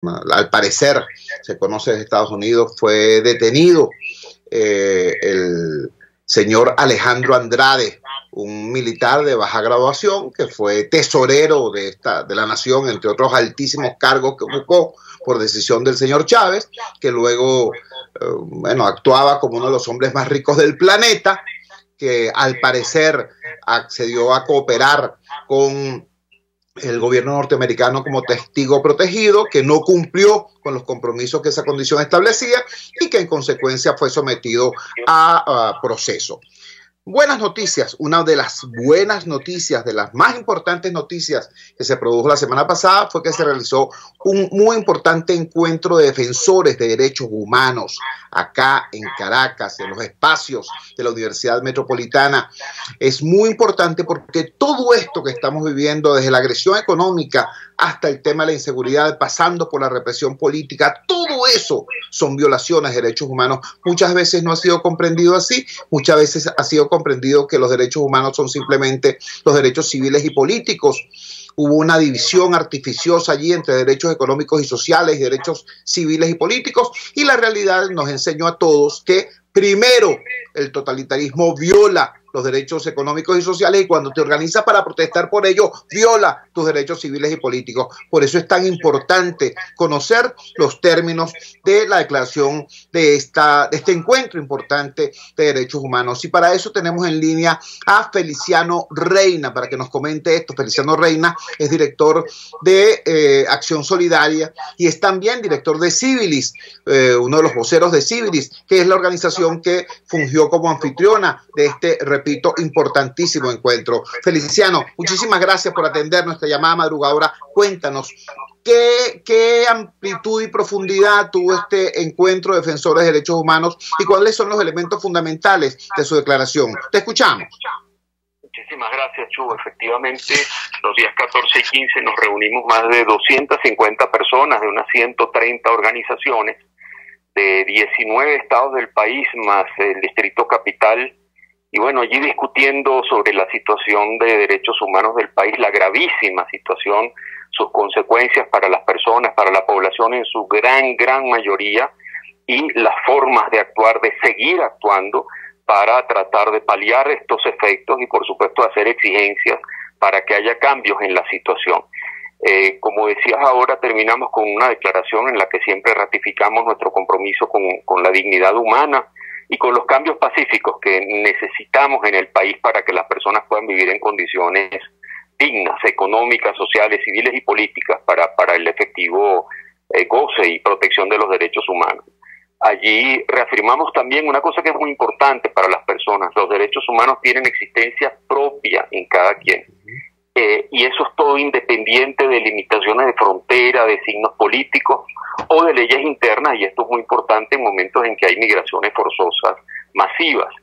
al parecer, se conoce de Estados Unidos, fue detenido el señor Alejandro Andrade, un militar de baja graduación que fue tesorero de la nación, entre otros altísimos cargos que ocupó por decisión del señor Chávez, que luego actuaba como uno de los hombres más ricos del planeta, que al parecer accedió a cooperar con el gobierno norteamericano como testigo protegido, que no cumplió con los compromisos que esa condición establecía y que en consecuencia fue sometido a proceso. Buenas noticias, una de las buenas noticias, de las más importantes noticias que se produjo la semana pasada fue que se realizó un muy importante encuentro de defensores de derechos humanos acá en Caracas, en los espacios de la Universidad Metropolitana. Es muy importante porque todo esto que estamos viviendo, desde la agresión económica hasta el tema de la inseguridad, pasando por la represión política, todo eso son violaciones de derechos humanos. Muchas veces no ha sido comprendido así, muchas veces ha sido comprendido que los derechos humanos son simplemente los derechos civiles y políticos. Hubo una división artificiosa allí entre derechos económicos y sociales y derechos civiles y políticos, y la realidad nos enseñó a todos que primero el totalitarismo viola los derechos económicos y sociales, y cuando te organizas para protestar por ello, viola tus derechos civiles y políticos. Por eso es tan importante conocer los términos de la declaración de este encuentro importante de derechos humanos. Y para eso tenemos en línea a Feliciano Reina, para que nos comente esto. Feliciano Reina es director de Acción Solidaria y es también director de Civilis, uno de los voceros de Civilis, que es la organización que fungió como anfitriona de este, repito, importantísimo encuentro. Feliciano, muchísimas gracias por atender nuestra llamada madrugadora. Cuéntanos, ¿qué amplitud y profundidad tuvo este encuentro de defensores de derechos humanos y cuáles son los elementos fundamentales de su declaración? Te escuchamos. Muchísimas gracias, Chubo. Efectivamente, los días 14 y 15 nos reunimos más de 250 personas de unas 130 organizaciones de 19 estados del país, más el Distrito Capital. Y bueno, allí discutiendo sobre la situación de derechos humanos del país, la gravísima situación, sus consecuencias para las personas, para la población en su gran mayoría, y las formas de actuar, de seguir actuando para tratar de paliar estos efectos y por supuesto hacer exigencias para que haya cambios en la situación. Como decías ahora, terminamos con una declaración en la que siempre ratificamos nuestro compromiso con la dignidad humana y con los cambios pacíficos que necesitamos en el país para que las personas puedan vivir en condiciones dignas, económicas, sociales, civiles y políticas para el efectivo goce y protección de los derechos humanos. Allí reafirmamos también una cosa que es muy importante para las personas: los derechos humanos tienen existencia propia en cada quien. Y eso es todo independiente de limitaciones de frontera, de signos políticos o de leyes internas, y esto es muy importante en momentos en que hay migraciones forzosas masivas.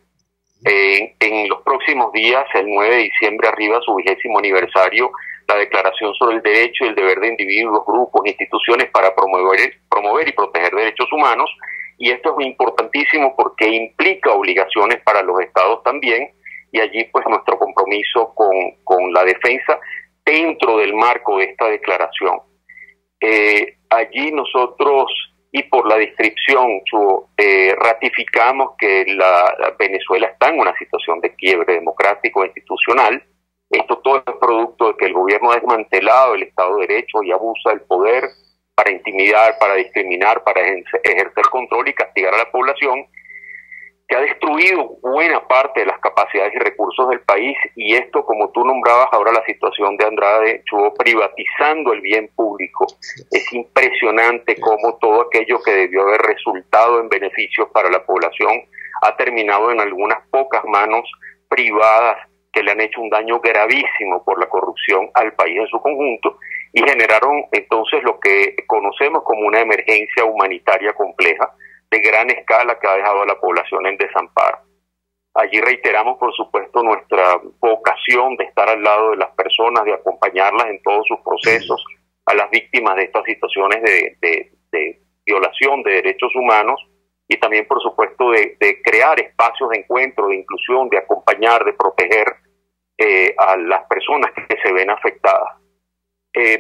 En los próximos días, el 9 de diciembre, arriba su 20º aniversario, la Declaración sobre el Derecho y el Deber de Individuos, Grupos, Instituciones para promover y proteger derechos humanos, y esto es importantísimo porque implica obligaciones para los estados también, y allí pues nuestro compromiso con la defensa dentro del marco de esta declaración. Allí nosotros, y por la descripción, ratificamos que Venezuela está en una situación de quiebre democrático e institucional. Esto todo es producto de que el gobierno ha desmantelado el Estado de Derecho y abusa del poder para intimidar, para discriminar, para ejercer control y castigar a la población, que ha destruido buena parte de las capacidades y recursos del país. Y esto, como tú nombrabas ahora la situación de Andrade, Chubo, privatizando el bien público. Es impresionante cómo todo aquello que debió haber resultado en beneficios para la población ha terminado en algunas pocas manos privadas que le han hecho un daño gravísimo por la corrupción al país en su conjunto, y generaron entonces lo que conocemos como una emergencia humanitaria compleja de gran escala que ha dejado a la población en desamparo. Allí reiteramos, por supuesto, nuestra vocación de estar al lado de las personas, de acompañarlas en todos sus procesos, a las víctimas de estas situaciones de violación de derechos humanos, y también, por supuesto, de crear espacios de encuentro, de inclusión, de acompañar, de proteger a las personas que se ven afectadas.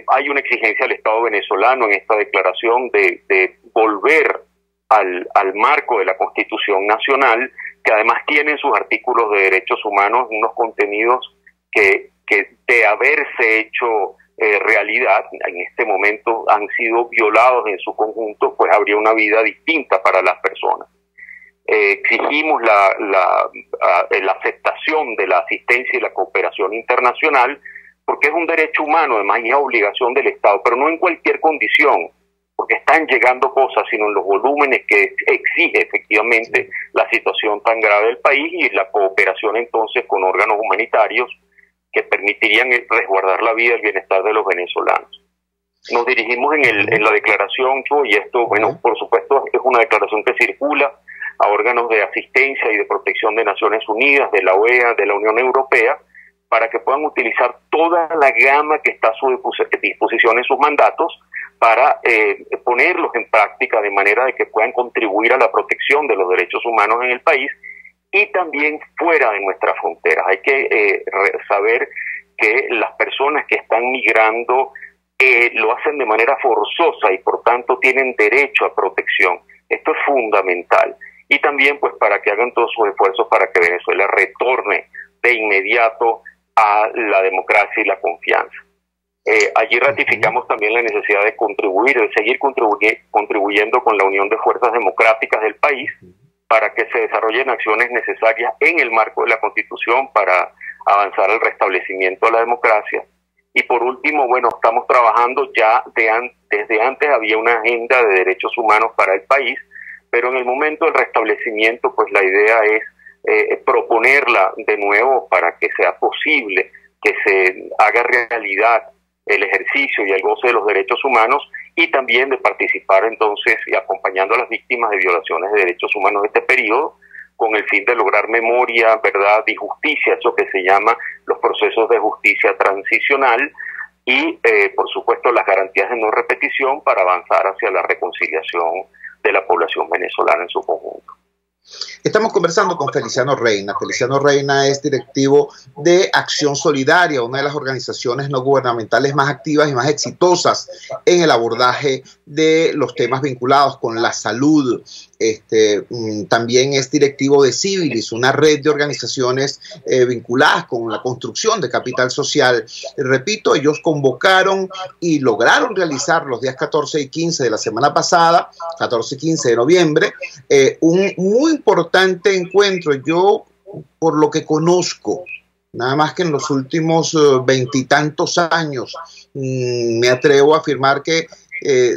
hay una exigencia del Estado venezolano en esta declaración de volver al marco de la Constitución Nacional, que además tiene en sus artículos de derechos humanos unos contenidos que de haberse hecho realidad, en este momento han sido violados en su conjunto, pues habría una vida distinta para las personas. Exigimos la aceptación de la asistencia y la cooperación internacional, porque es un derecho humano, además, y es obligación del Estado, pero no en cualquier condición, porque están llegando cosas, sino en los volúmenes que exige efectivamente la situación tan grave del país, y la cooperación entonces con órganos humanitarios que permitirían resguardar la vida y el bienestar de los venezolanos. Nos dirigimos en la declaración, y esto, bueno, por supuesto, es una declaración que circula a órganos de asistencia y de protección de Naciones Unidas, de la OEA, de la Unión Europea, para que puedan utilizar toda la gama que está a su disposición en sus mandatos para ponerlos en práctica de manera de que puedan contribuir a la protección de los derechos humanos en el país y también fuera de nuestras fronteras. Hay que saber que las personas que están migrando lo hacen de manera forzosa y por tanto tienen derecho a protección. Esto es fundamental. Y también pues para que hagan todos sus esfuerzos para que Venezuela retorne de inmediato a la democracia y la confianza. Allí ratificamos también la necesidad de contribuir, de seguir contribuyendo con la Unión de Fuerzas Democráticas del país para que se desarrollen acciones necesarias en el marco de la Constitución para avanzar al restablecimiento de la democracia. Y por último, bueno, estamos trabajando ya desde antes había una agenda de derechos humanos para el país, pero en el momento del restablecimiento, pues la idea es proponerla de nuevo para que sea posible que se haga realidad el ejercicio y el goce de los derechos humanos, y también de participar entonces y acompañando a las víctimas de violaciones de derechos humanos de este periodo, con el fin de lograr memoria, verdad y justicia, eso que se llama los procesos de justicia transicional, y por supuesto las garantías de no repetición para avanzar hacia la reconciliación de la población venezolana en su conjunto. Estamos conversando con Feliciano Reina. Feliciano Reina es directivo de Acción Solidaria, una de las organizaciones no gubernamentales más activas y más exitosas en el abordaje de los temas vinculados con la salud. También es directivo de Civilis, una red de organizaciones vinculadas con la construcción de capital social. Repito, ellos convocaron y lograron realizar los días 14 y 15 de la semana pasada, 14 y 15 de noviembre, un muy importante encuentro. Yo, por lo que conozco, nada más que en los últimos 20 y tantos años, me atrevo a afirmar que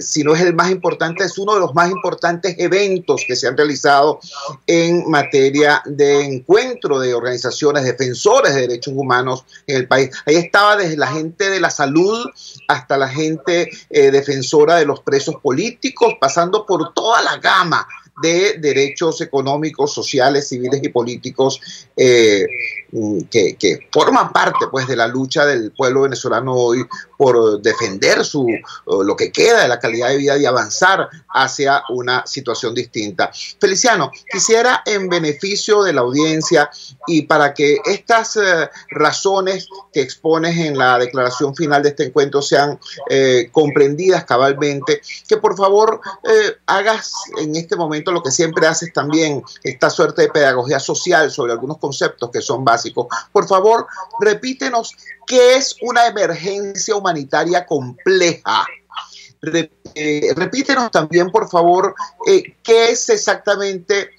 si no es el más importante, es uno de los más importantes eventos que se han realizado en materia de encuentro de organizaciones defensoras de derechos humanos en el país. Ahí estaba desde la gente de la salud hasta la gente defensora de los presos políticos, pasando por toda la gama de derechos económicos, sociales, civiles y políticos que forman parte pues de la lucha del pueblo venezolano hoy por defender lo que queda de la calidad de vida y avanzar hacia una situación distinta. Feliciano, quisiera, en beneficio de la audiencia y para que estas razones que expones en la declaración final de este encuentro sean comprendidas cabalmente, que por favor hagas en este momento lo que siempre haces también, esta suerte de pedagogía social sobre algunos conceptos que son básicos. Por favor, repítenos qué es una emergencia humanitaria compleja. Repítenos también, por favor, qué es exactamente,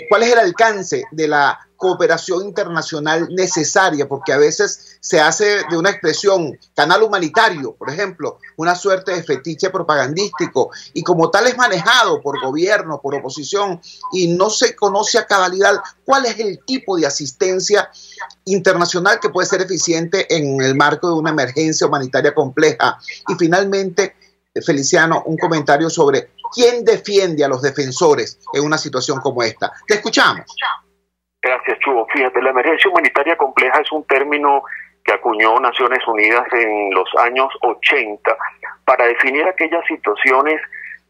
cuál es el alcance de la cooperación internacional necesaria, porque a veces se hace de una expresión canal humanitario, por ejemplo, una suerte de fetiche propagandístico, y como tal es manejado por gobierno, por oposición, y no se conoce a cabalidad cuál es el tipo de asistencia internacional que puede ser eficiente en el marco de una emergencia humanitaria compleja. Y finalmente, Feliciano, un comentario sobre quién defiende a los defensores en una situación como esta. Te escuchamos. Gracias, Chubo. Fíjate, la emergencia humanitaria compleja es un término que acuñó Naciones Unidas en los años 80 para definir aquellas situaciones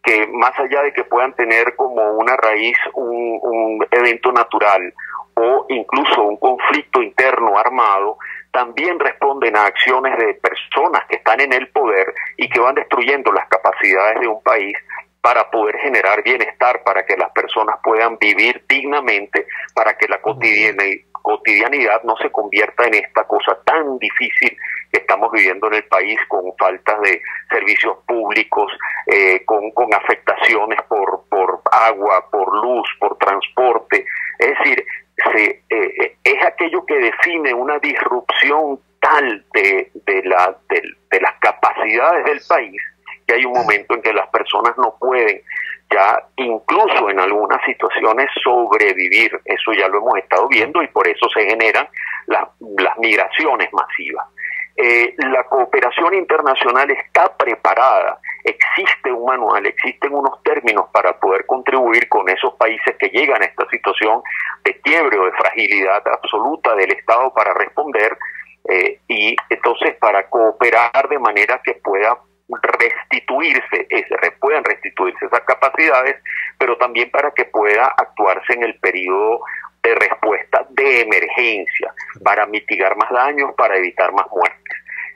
que, más allá de que puedan tener como una raíz un evento natural o incluso un conflicto interno armado, también responden a acciones de personas que están en el poder y que van destruyendo las capacidades de un país para poder generar bienestar, para que las personas puedan vivir dignamente, para que la cotidianidad no se convierta en esta cosa tan difícil que estamos viviendo en el país, con faltas de servicios públicos, con afectaciones por agua, por luz, por transporte. Es decir, es aquello que define una disrupción tal de las capacidades del país, que hay un momento en que las personas no pueden ya, incluso en algunas situaciones, sobrevivir. Eso ya lo hemos estado viendo y por eso se generan las migraciones masivas. La cooperación internacional está preparada, existe un manual, existen unos términos para poder contribuir con esos países que llegan a esta situación de quiebre o de fragilidad absoluta del Estado para responder, y entonces para cooperar de manera que puedan restituirse esas capacidades, pero también para que pueda actuarse en el periodo de respuesta de emergencia, para mitigar más daños, para evitar más muertes.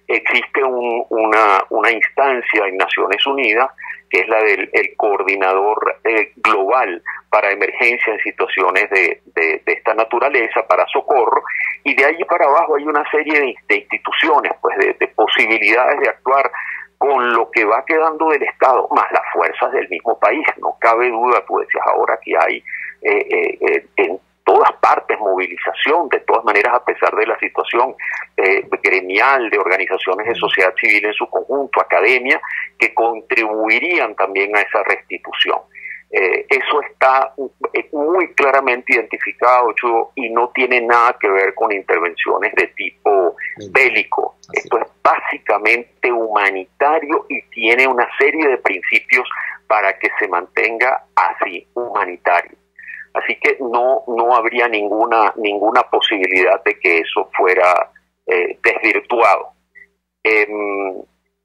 Existe una instancia en Naciones Unidas, que es la del coordinador global para emergencia en situaciones de esta naturaleza, para socorro, y de ahí para abajo hay una serie de instituciones, pues de posibilidades de actuar con lo que va quedando del Estado, más las fuerzas del mismo país. No cabe duda, tú decías ahora, que hay en todas partes movilización, de todas maneras, a pesar de la situación gremial, de organizaciones de sociedad civil en su conjunto, academia, que contribuirían también a esa restitución. Eso está muy claramente identificado, Chugo, y no tiene nada que ver con intervenciones de tipo bélico. Esto es básicamente humanitario y tiene una serie de principios para que se mantenga así, humanitario. Así que no habría ninguna posibilidad de que eso fuera desvirtuado.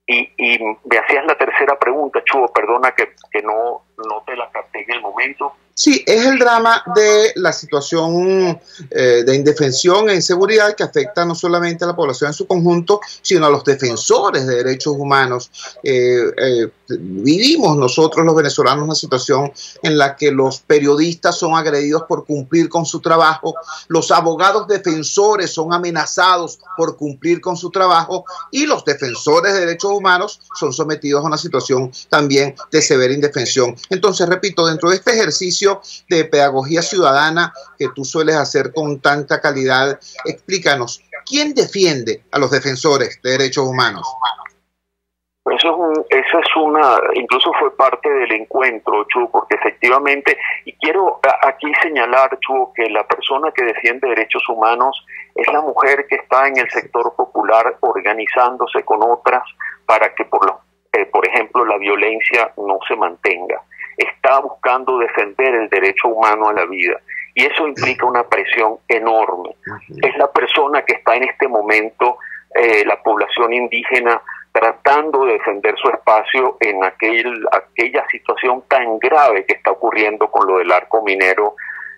Y me hacías la tercera pregunta, Chugo, perdona que no te la capté en el momento. Sí, es el drama de la situación de indefensión e inseguridad que afecta no solamente a la población en su conjunto, sino a los defensores de derechos humanos. Vivimos nosotros los venezolanos una situación en la que los periodistas son agredidos por cumplir con su trabajo, los abogados defensores son amenazados por cumplir con su trabajo y los defensores de derechos humanos son sometidos a una situación también de severa indefensión. Entonces, repito, dentro de este ejercicio de pedagogía ciudadana que tú sueles hacer con tanta calidad, explícanos, ¿quién defiende a los defensores de derechos humanos? Incluso fue parte del encuentro, Chu, porque efectivamente, y quiero aquí señalar, Chu, que la persona que defiende derechos humanos es la mujer que está en el sector popular organizándose con otras para que, por ejemplo, la violencia no se mantenga. Está buscando defender el derecho humano a la vida, y eso implica una presión enorme. Es la persona que está en este momento, la población indígena, tratando de defender su espacio en aquella situación tan grave que está ocurriendo con lo del arco minero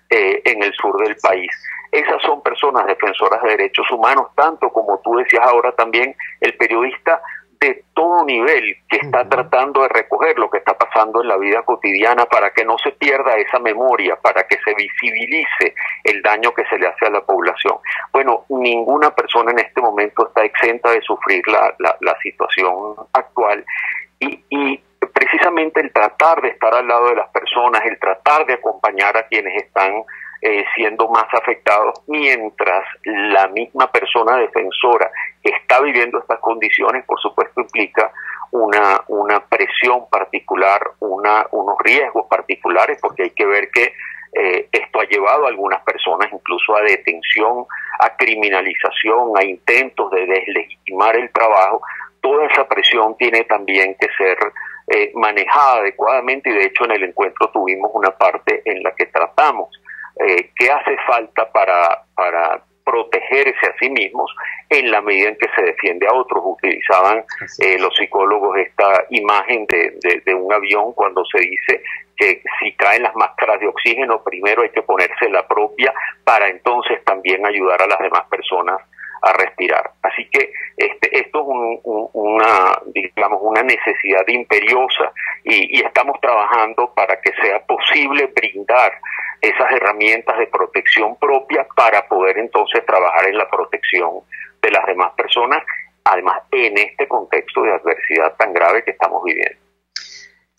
en el sur del país. Esas son personas defensoras de derechos humanos, tanto como tú decías ahora también, el periodista de todo nivel que está tratando de recoger lo que está pasando en la vida cotidiana para que no se pierda esa memoria, para que se visibilice el daño que se le hace a la población. Bueno, ninguna persona en este momento está exenta de sufrir la situación actual, y precisamente el tratar de estar al lado de las personas, el tratar de acompañar a quienes están siendo más afectados, mientras la misma persona defensora que está viviendo estas condiciones, por supuesto, implica una presión particular, unos riesgos particulares, porque hay que ver que esto ha llevado a algunas personas incluso a detención, a criminalización, a intentos de deslegitimar el trabajo. Toda esa presión tiene también que ser manejada adecuadamente, y de hecho en el encuentro tuvimos una parte en la que tratamos qué hace falta para protegerse a sí mismos en la medida en que se defiende a otros. Utilizaban los psicólogos esta imagen de un avión cuando se dice que si caen las máscaras de oxígeno, primero hay que ponerse la propia para entonces también ayudar a las demás personas a respirar. Así que esto es una necesidad imperiosa y estamos trabajando para que sea posible brindar esas herramientas de protección propia para poder entonces trabajar en la protección de las demás personas, además en este contexto de adversidad tan grave que estamos viviendo.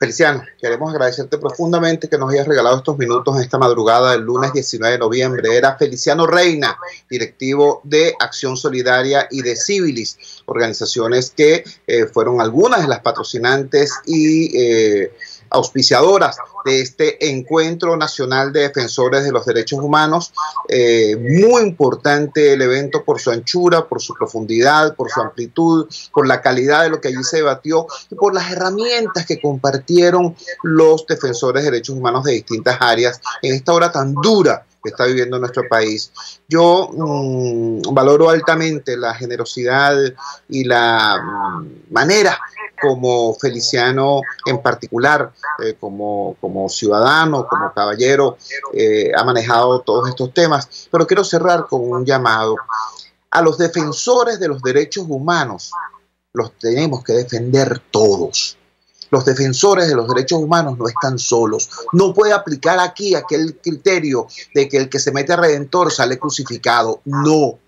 Feliciano, queremos agradecerte profundamente que nos hayas regalado estos minutos en esta madrugada del lunes 19 de noviembre. Era Feliciano Reina, directivo de Acción Solidaria y de Civilis, organizaciones que fueron algunas de las patrocinantes y auspiciadoras de este Encuentro Nacional de Defensores de los Derechos Humanos. Muy importante el evento por su anchura, por su profundidad, por su amplitud, por la calidad de lo que allí se debatió y por las herramientas que compartieron los defensores de derechos humanos de distintas áreas en esta hora tan dura que está viviendo nuestro país. Yo valoro altamente la generosidad y la manera como Feliciano en particular, como ciudadano, como caballero, ha manejado todos estos temas. Pero quiero cerrar con un llamado a los defensores de los derechos humanos. Los tenemos que defender todos. Los defensores de los derechos humanos no están solos. No puede aplicar aquí aquel criterio de que el que se mete a redentor sale crucificado. No.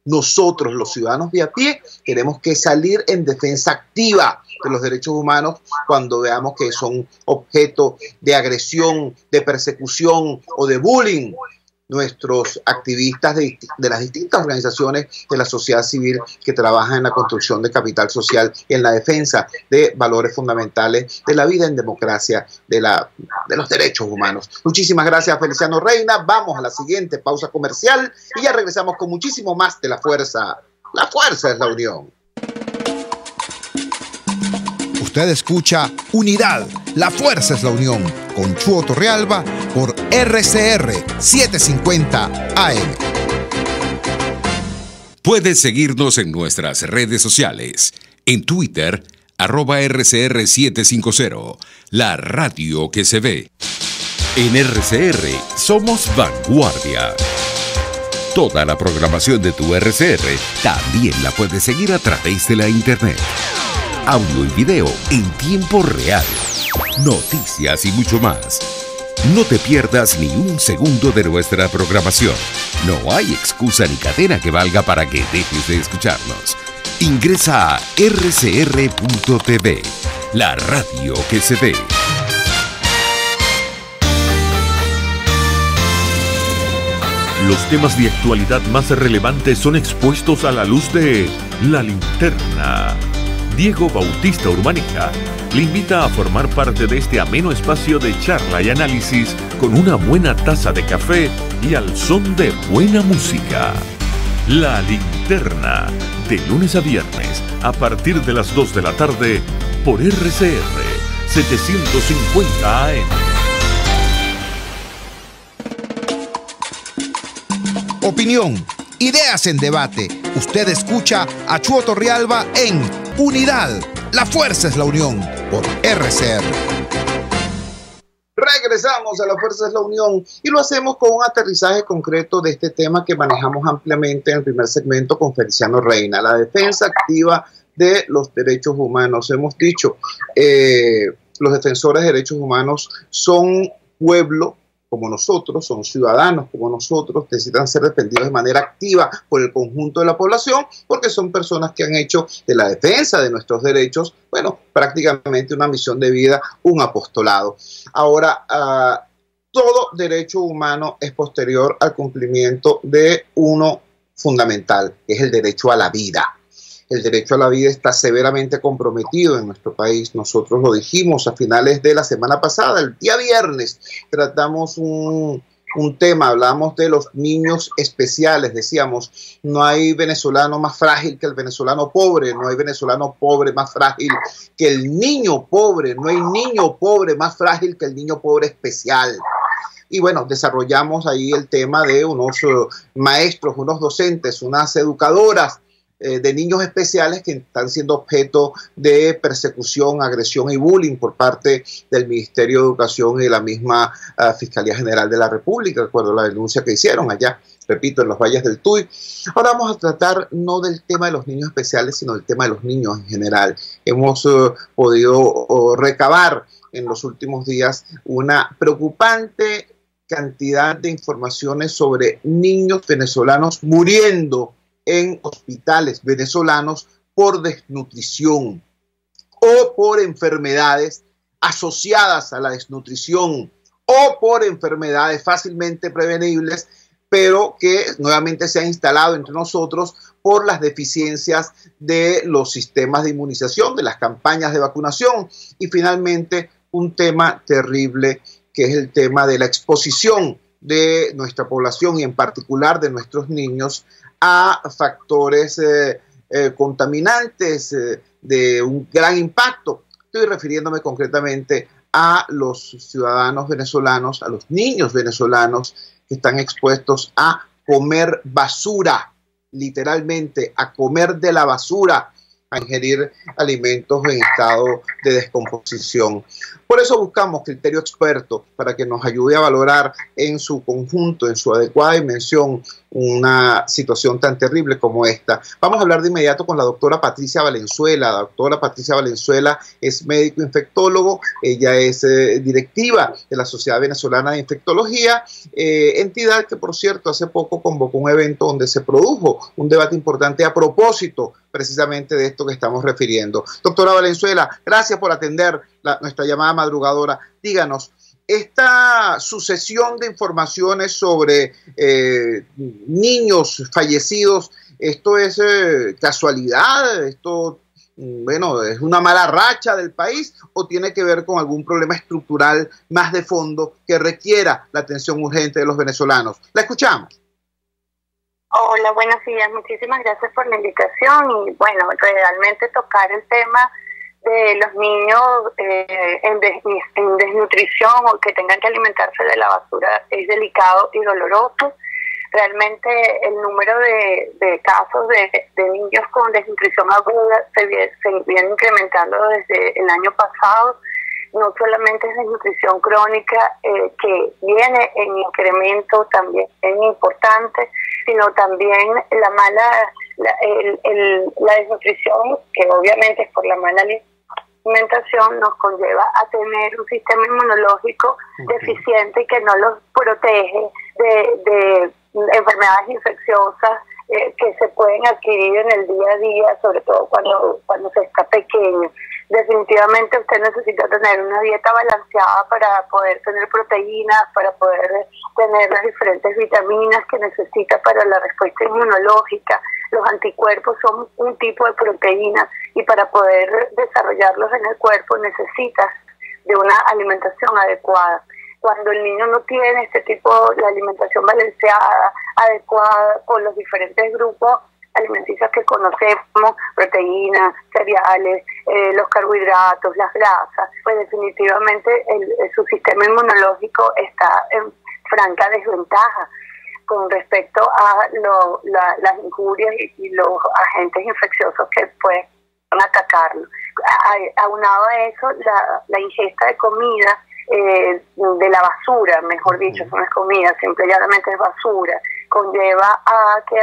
Nosotros, los ciudadanos de a pie, tenemos que salir en defensa activa de los derechos humanos cuando veamos que son objeto de agresión, de persecución o de bullying. Nuestros activistas de las distintas organizaciones de la sociedad civil que trabajan en la construcción de capital social y en la defensa de valores fundamentales de la vida en democracia, de los derechos humanos. Muchísimas gracias, Feliciano Reina. Vamos a la siguiente pausa comercial y ya regresamos con muchísimo más de La Fuerza. La fuerza es la unión. Usted escucha Unidad, la fuerza es la unión, con Chuo Torrealba por RCR 750 AM. Puedes seguirnos en nuestras redes sociales. En Twitter, @RCR750, la radio que se ve. En RCR somos vanguardia. Toda la programación de tu RCR también la puedes seguir a través de la internet. Audio y video en tiempo real, noticias y mucho más. No te pierdas ni un segundo de nuestra programación. No hay excusa ni cadena que valga para que dejes de escucharnos. Ingresa a rcr.tv, la radio que se ve. Los temas de actualidad más relevantes son expuestos a la luz de La Linterna. Diego Bautista Urbanica le invita a formar parte de este ameno espacio de charla y análisis con una buena taza de café y al son de buena música. La Linterna, de lunes a viernes, a partir de las 2 de la tarde, por RCR 750 AM. Opinión, ideas en debate. Usted escucha a Chuo Torrealba en Unidad, la fuerza es la unión, por RCR. Regresamos a La Fuerza es la Unión y lo hacemos con un aterrizaje concreto de este tema que manejamos ampliamente en el primer segmento con Feliciano Reina, la defensa activa de los derechos humanos. Hemos dicho, los defensores de derechos humanos son pueblo como nosotros, son ciudadanos como nosotros, necesitan ser defendidos de manera activa por el conjunto de la población, porque son personas que han hecho de la defensa de nuestros derechos, bueno, prácticamente una misión de vida, un apostolado. Ahora, todo derecho humano es posterior al cumplimiento de uno fundamental, que es el derecho a la vida. El derecho a la vida está severamente comprometido en nuestro país. Nosotros lo dijimos a finales de la semana pasada, el día viernes, tratamos un tema, hablamos de los niños especiales, decíamos, no hay venezolano más frágil que el venezolano pobre, no hay venezolano pobre más frágil que el niño pobre, no hay niño pobre más frágil que el niño pobre especial. Y bueno, desarrollamos ahí el tema de unos maestros, unos docentes, unas educadoras de niños especiales que están siendo objeto de persecución, agresión y bullying por parte del Ministerio de Educación y de la misma Fiscalía General de la República, de acuerdo a la denuncia que hicieron allá repito, en los valles del Tuy. Ahora vamos a tratar no del tema de los niños especiales, sino del tema de los niños en general. Hemos podido recabar en los últimos días una preocupante cantidad de informaciones sobre niños venezolanos muriendo en hospitales venezolanos por desnutrición o por enfermedades asociadas a la desnutrición o por enfermedades fácilmente prevenibles, pero que nuevamente se ha instalado entre nosotros por las deficiencias de los sistemas de inmunización, de las campañas de vacunación y finalmente un tema terrible que es el tema de la exposición de nuestra población y en particular de nuestros niños a factores contaminantes de un gran impacto. Estoy refiriéndome concretamente a los ciudadanos venezolanos, a los niños venezolanos que están expuestos a comer basura, literalmente a comer de la basura, a ingerir alimentos en estado de descomposición. Por eso buscamos criterio experto para que nos ayude a valorar en su conjunto, en su adecuada dimensión, una situación tan terrible como esta. Vamos a hablar de inmediato con la doctora Patricia Valenzuela. La doctora Patricia Valenzuela es médico infectólogo, ella es directiva de la Sociedad Venezolana de Infectología, entidad que, por cierto, hace poco convocó un evento donde se produjo un debate importante a propósito precisamente de esto que estamos refiriendo. Doctora Valenzuela, gracias por atender nuestra llamada madrugadora. Díganos, esta sucesión de informaciones sobre niños fallecidos, ¿esto es casualidad? ¿Esto, bueno, es una mala racha del país o tiene que ver con algún problema estructural más de fondo que requiera la atención urgente de los venezolanos? La escuchamos. Hola, buenos días. Muchísimas gracias por la invitación y bueno, realmente tocar el tema de los niños en desnutrición o que tengan que alimentarse de la basura es delicado y doloroso. Realmente el número de casos de niños con desnutrición aguda se viene incrementando desde el año pasado. No solamente es desnutrición crónica que viene en incremento también es importante, sino también la desnutrición, que obviamente es por la mala alimentación, nos conlleva a tener un sistema inmunológico deficiente que no los protege de enfermedades infecciosas que se pueden adquirir en el día a día, sobre todo cuando se está pequeño. Definitivamente usted necesita tener una dieta balanceada para poder tener proteínas, para poder tener las diferentes vitaminas que necesita para la respuesta inmunológica. Los anticuerpos son un tipo de proteína y para poder desarrollarlos en el cuerpo necesitas de una alimentación adecuada. Cuando el niño no tiene este tipo de alimentación balanceada, adecuada, con los diferentes grupos alimenticios que conocemos, proteínas, cereales, los carbohidratos, las grasas, pues definitivamente su sistema inmunológico está en franca desventaja con respecto a las injurias y los agentes infecciosos que pueden atacarlo. Aunado a eso, la ingesta de comida, de la basura, mejor dicho, eso no es comida, simplemente es basura, conlleva a que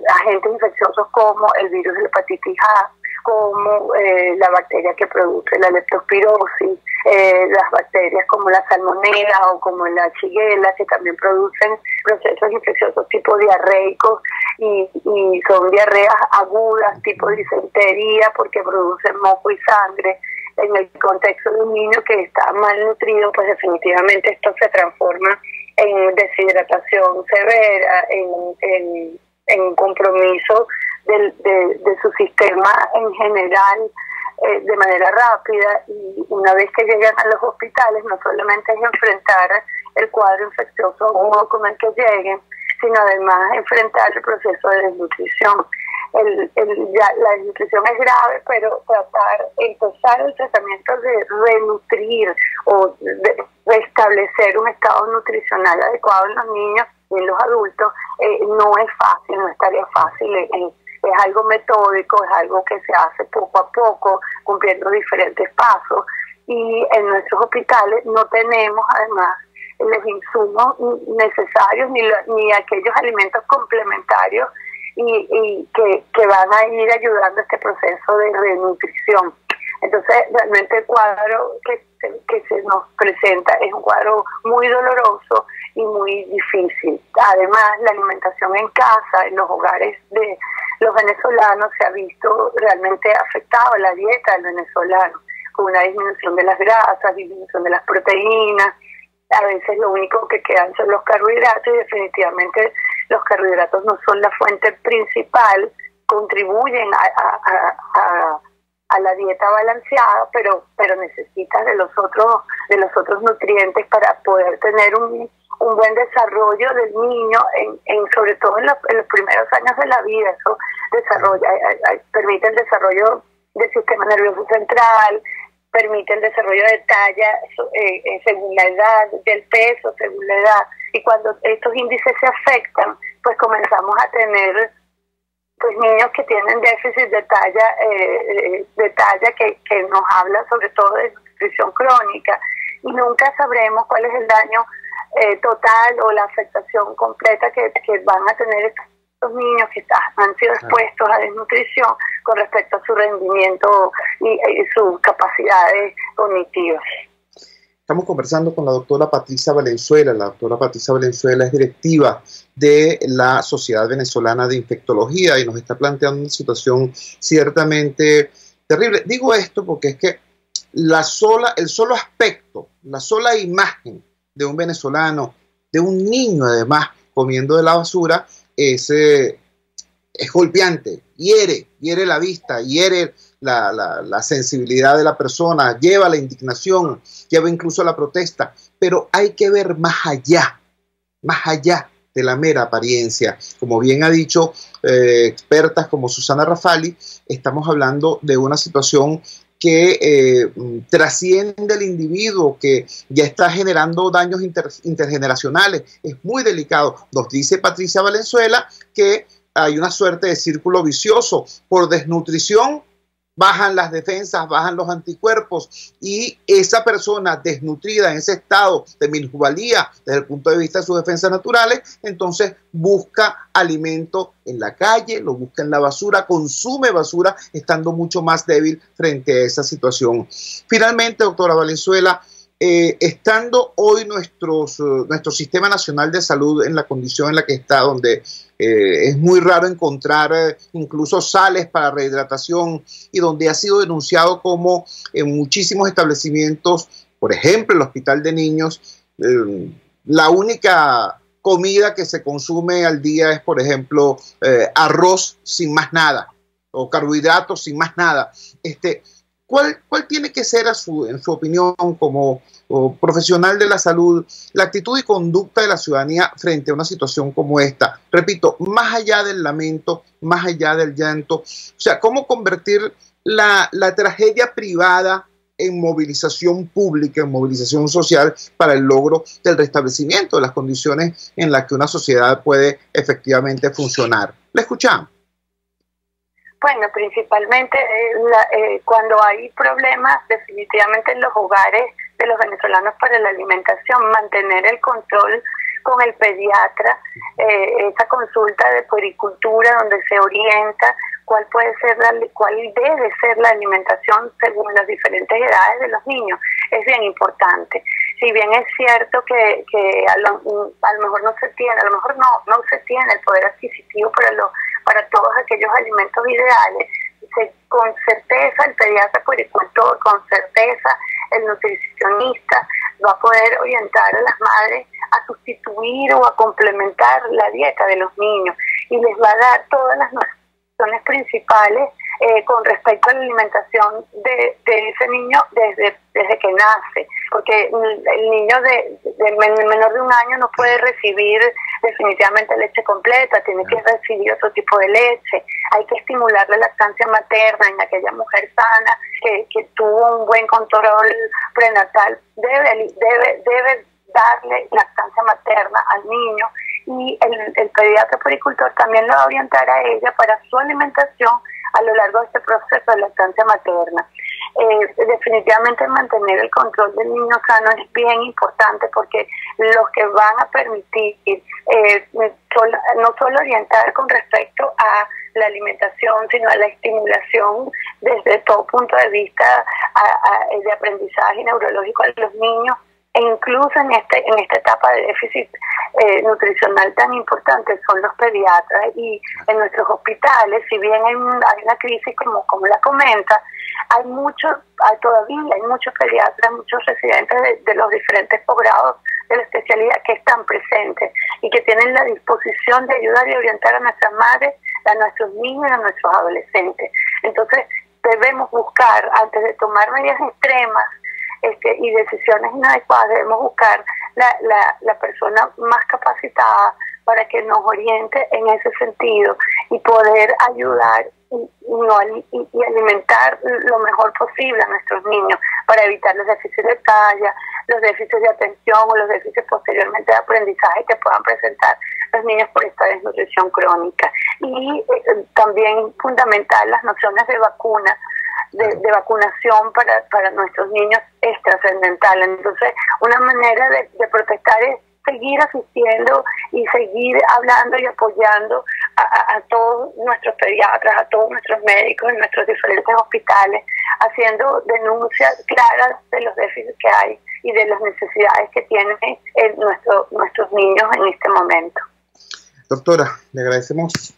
agentes infecciosos como el virus de la hepatitis A, como la bacteria que produce la leptospirosis, las bacterias como la salmonela o como la shigella, que también producen procesos infecciosos tipo diarreicos y son diarreas agudas tipo disentería porque producen moco y sangre. En el contexto de un niño que está malnutrido, pues definitivamente esto se transforma en deshidratación severa, en compromiso de su sistema en general de manera rápida, y una vez que llegan a los hospitales no solamente es enfrentar el cuadro infeccioso agudo con el que lleguen, sino además enfrentar el proceso de desnutrición. La desnutrición es grave, pero empezar el tratamiento de renutrir o de restablecer un estado nutricional adecuado en los niños y en los adultos no es fácil, no es tarea fácil, es algo metódico, es algo que se hace poco a poco, cumpliendo diferentes pasos, y en nuestros hospitales no tenemos además los insumos necesarios ni aquellos alimentos complementarios y que van a ir ayudando a este proceso de renutrición. Entonces, realmente el cuadro que se nos presenta es un cuadro muy doloroso y muy difícil. Además, la alimentación en casa, en los hogares de los venezolanos, se ha visto realmente afectada, la dieta del venezolano, con una disminución de las grasas, disminución de las proteínas. A veces lo único que quedan son los carbohidratos, y definitivamente los carbohidratos no son la fuente principal, contribuyen a la dieta balanceada, pero necesitan de los otros nutrientes para poder tener un buen desarrollo del niño, sobre todo en los primeros años de la vida. Eso permite el desarrollo del sistema nervioso central, permite el desarrollo de talla según la edad, del peso según la edad, y cuando estos índices se afectan, pues comenzamos a tener pues niños que tienen déficit de talla que nos habla sobre todo de nutrición crónica, y nunca sabremos cuál es el daño total o la afectación completa que van a tener estos niños que han sido expuestos a desnutrición con respecto a su rendimiento y sus capacidades cognitivas. Estamos conversando con la doctora Patricia Valenzuela. La doctora Patricia Valenzuela es directiva de la Sociedad Venezolana de Infectología y nos está planteando una situación ciertamente terrible. Digo esto porque es que el solo aspecto, la sola imagen de un venezolano, de un niño además, comiendo de la basura, es golpeante, hiere la vista, hiere la sensibilidad de la persona, lleva la indignación, lleva incluso la protesta, pero hay que ver más allá de la mera apariencia. Como bien ha dicho expertas como Susana Rafali, estamos hablando de una situación que trasciende el individuo, que ya está generando daños intergeneracionales. Es muy delicado. Nos dice Patricia Valenzuela que hay una suerte de círculo vicioso. Por desnutrición bajan las defensas, bajan los anticuerpos, y esa persona desnutrida en ese estado de minusvalía desde el punto de vista de sus defensas naturales, entonces busca alimento en la calle, lo busca en la basura, consume basura, estando mucho más débil frente a esa situación. Finalmente, doctora Valenzuela, estando hoy nuestro Sistema Nacional de Salud en la condición en la que está, donde es muy raro encontrar incluso sales para rehidratación, y donde ha sido denunciado como en muchísimos establecimientos, por ejemplo el Hospital de Niños, la única comida que se consume al día es, por ejemplo, arroz sin más nada, o carbohidratos sin más nada. ¿Cuál tiene que ser, en su opinión, como profesional de la salud, la actitud y conducta de la ciudadanía frente a una situación como esta? Repito, más allá del lamento, más allá del llanto, o sea, ¿cómo convertir la tragedia privada en movilización pública, en movilización social para el logro del restablecimiento de las condiciones en las que una sociedad puede efectivamente funcionar? ¿La escuchamos? Bueno, principalmente cuando hay problemas definitivamente en los hogares de los venezolanos para la alimentación, mantener el control con el pediatra, esa consulta de puericultura donde se orienta cuál debe ser la alimentación según las diferentes edades de los niños, es bien importante. Si bien es cierto que a lo mejor no se tiene el poder adquisitivo para todos aquellos alimentos ideales, con certeza el pediatra puericultor, con certeza el nutricionista va a poder orientar a las madres a sustituir o a complementar la dieta de los niños, y les va a dar todas las nociones principales con respecto a la alimentación de ese niño desde que nace, porque el niño menor de 1 año no puede recibir definitivamente leche completa, tiene que recibir otro tipo de leche. Hay que estimular la lactancia materna en aquella mujer sana que tuvo un buen control prenatal, debe darle lactancia materna al niño, y el pediatra puericultor también lo va a orientar a ella para su alimentación a lo largo de este proceso de lactancia materna. definitivamente mantener el control del niño sano es bien importante, porque los que van a permitir no solo orientar con respecto a la alimentación, sino a la estimulación desde todo punto de vista de aprendizaje neurológico a los niños, e incluso en esta etapa de déficit nutricional tan importante son los pediatras. Y en nuestros hospitales, si bien hay una crisis como la comenta, todavía hay muchos pediatras, muchos residentes de los diferentes posgrados de la especialidad que están presentes y que tienen la disposición de ayudar y orientar a nuestras madres, a nuestros niños y a nuestros adolescentes. Entonces debemos buscar, antes de tomar medidas extremas y decisiones inadecuadas, debemos buscar la persona más capacitada para que nos oriente en ese sentido y poder ayudar y alimentar lo mejor posible a nuestros niños para evitar los déficits de talla, los déficits de atención o los déficits posteriormente de aprendizaje que puedan presentar los niños por esta desnutrición crónica. Y también fundamental las nociones de vacuna, de vacunación para nuestros niños es trascendental. Entonces, una manera de protestar es seguir asistiendo y seguir hablando y apoyando a todos nuestros pediatras, a todos nuestros médicos en nuestros diferentes hospitales, haciendo denuncias claras de los déficits que hay y de las necesidades que tienen nuestros niños en este momento. Doctora, le agradecemos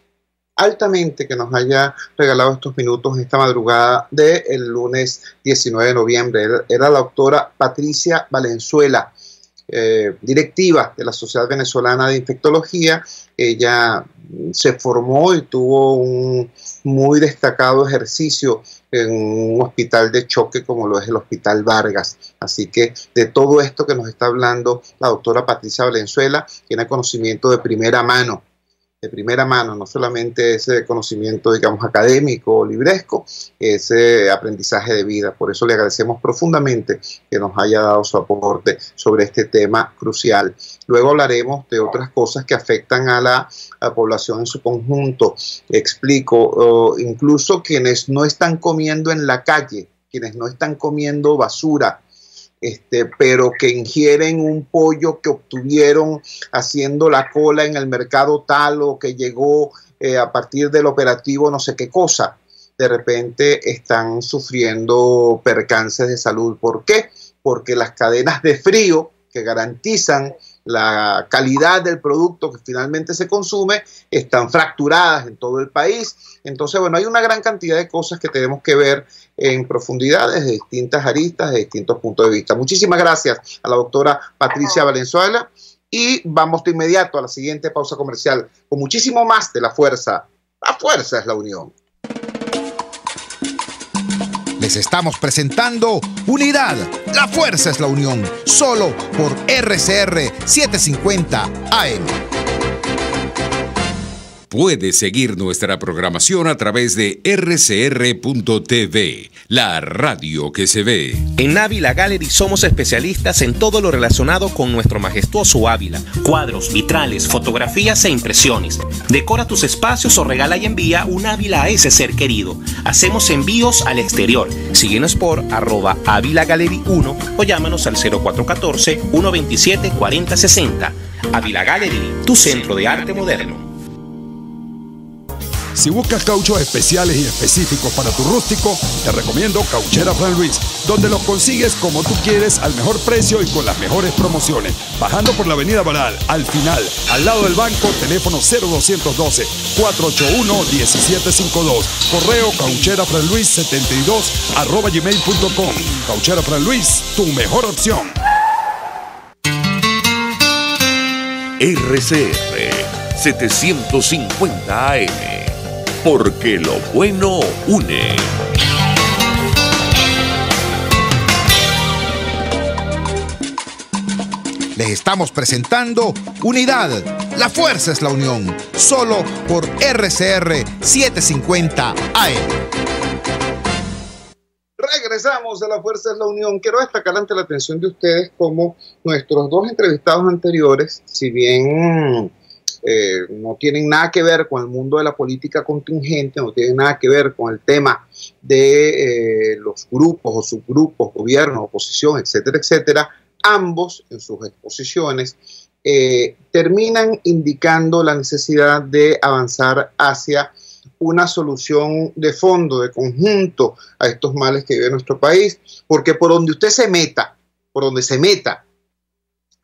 altamente que nos haya regalado estos minutos esta madrugada del lunes 19 de noviembre. Era la doctora Patricia Valenzuela, directiva de la Sociedad Venezolana de Infectología. Ella se formó y tuvo un muy destacado ejercicio en un hospital de choque como lo es el Hospital Vargas. Así que de todo esto que nos está hablando la doctora Patricia Valenzuela, tiene conocimiento de primera mano, no solamente ese conocimiento, digamos, académico o libresco, ese aprendizaje de vida. Por eso le agradecemos profundamente que nos haya dado su aporte sobre este tema crucial. Luego hablaremos de otras cosas que afectan a la población en su conjunto. Explico, incluso quienes no están comiendo en la calle, quienes no están comiendo basura, pero que ingieren un pollo que obtuvieron haciendo la cola en el mercado tal, o que llegó a partir del operativo no sé qué cosa, de repente están sufriendo percances de salud. ¿Por qué? Porque las cadenas de frío que garantizan la calidad del producto que finalmente se consume están fracturadas en todo el país. Entonces, bueno, hay una gran cantidad de cosas que tenemos que ver en profundidad desde distintas aristas, de distintos puntos de vista. Muchísimas gracias a la doctora Patricia Valenzuela y vamos de inmediato a la siguiente pausa comercial con muchísimo más de La Fuerza. La Fuerza es la Unión. Les estamos presentando Unidad, la Fuerza es la Unión, solo por RCR 750 AM. Puede seguir nuestra programación a través de rcr.tv, la radio que se ve. En Ávila Gallery somos especialistas en todo lo relacionado con nuestro majestuoso Ávila. Cuadros, vitrales, fotografías e impresiones. Decora tus espacios o regala y envía un Ávila a ese ser querido. Hacemos envíos al exterior. Síguenos por @AvilaGallery1 o llámanos al 0414-127-4060. Ávila Gallery, tu centro de arte moderno. Si buscas cauchos especiales y específicos para tu rústico, te recomiendo Cauchera Fran Luis, donde los consigues como tú quieres, al mejor precio y con las mejores promociones. Bajando por la avenida Baral, al final, al lado del banco, teléfono 0212-481-1752. Correo caucherafranluis72@gmail.com. Cauchera Fran Luis, tu mejor opción. RCR 750 AM. Porque lo bueno une. Les estamos presentando Unidad, la Fuerza es la Unión, solo por RCR 750 AM. Regresamos a La Fuerza es la Unión. Quiero destacar ante la atención de ustedes como nuestros dos entrevistados anteriores, si bien no tienen nada que ver con el mundo de la política contingente, no tienen nada que ver con el tema de los grupos o subgrupos, gobierno, oposición, etcétera, etcétera. Ambos en sus exposiciones terminan indicando la necesidad de avanzar hacia una solución de fondo, de conjunto a estos males que vive nuestro país, porque por donde usted se meta, por donde se meta,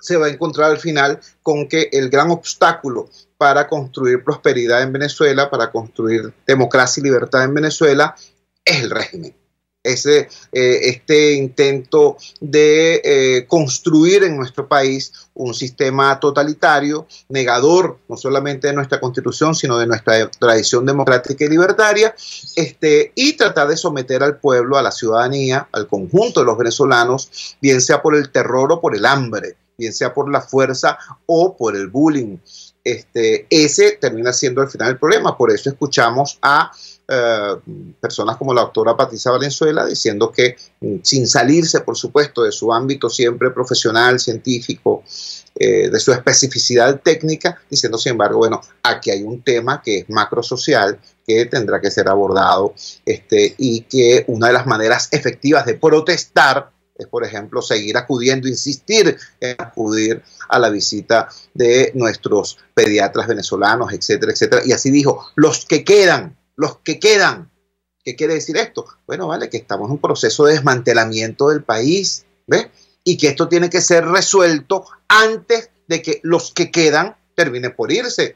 se va a encontrar al final con que el gran obstáculo para construir prosperidad en Venezuela, para construir democracia y libertad en Venezuela, es el régimen. Este intento de construir en nuestro país un sistema totalitario, negador no solamente de nuestra Constitución, sino de nuestra tradición democrática y libertaria, y tratar de someter al pueblo, a la ciudadanía, al conjunto de los venezolanos, bien sea por el terror o por el hambre, bien sea por la fuerza o por el bullying. Ese termina siendo al final el problema. Por eso escuchamos a personas como la doctora Patricia Valenzuela diciendo que, sin salirse por supuesto de su ámbito siempre profesional, científico, de su especificidad técnica, diciendo sin embargo, bueno, aquí hay un tema que es macrosocial que tendrá que ser abordado, y que una de las maneras efectivas de protestar es, por ejemplo, seguir acudiendo, insistir en acudir a la visita de nuestros pediatras venezolanos, etcétera, etcétera. Y así dijo, los que quedan. ¿Qué quiere decir esto? Bueno, vale, que estamos en un proceso de desmantelamiento del país, ¿ves? Y que esto tiene que ser resuelto antes de que los que quedan terminen por irse.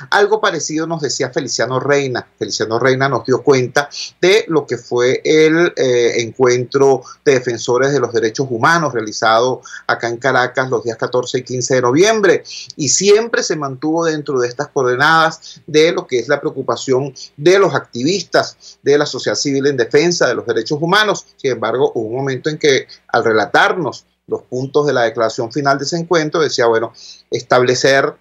Algo parecido nos decía Feliciano Reina. Feliciano Reina nos dio cuenta de lo que fue el encuentro de defensores de los derechos humanos realizado acá en Caracas los días 14 y 15 de noviembre, y siempre se mantuvo dentro de estas coordenadas de lo que es la preocupación de los activistas de la sociedad civil en defensa de los derechos humanos. Sin embargo, hubo un momento en que, al relatarnos los puntos de la declaración final de ese encuentro, decía, bueno, establecer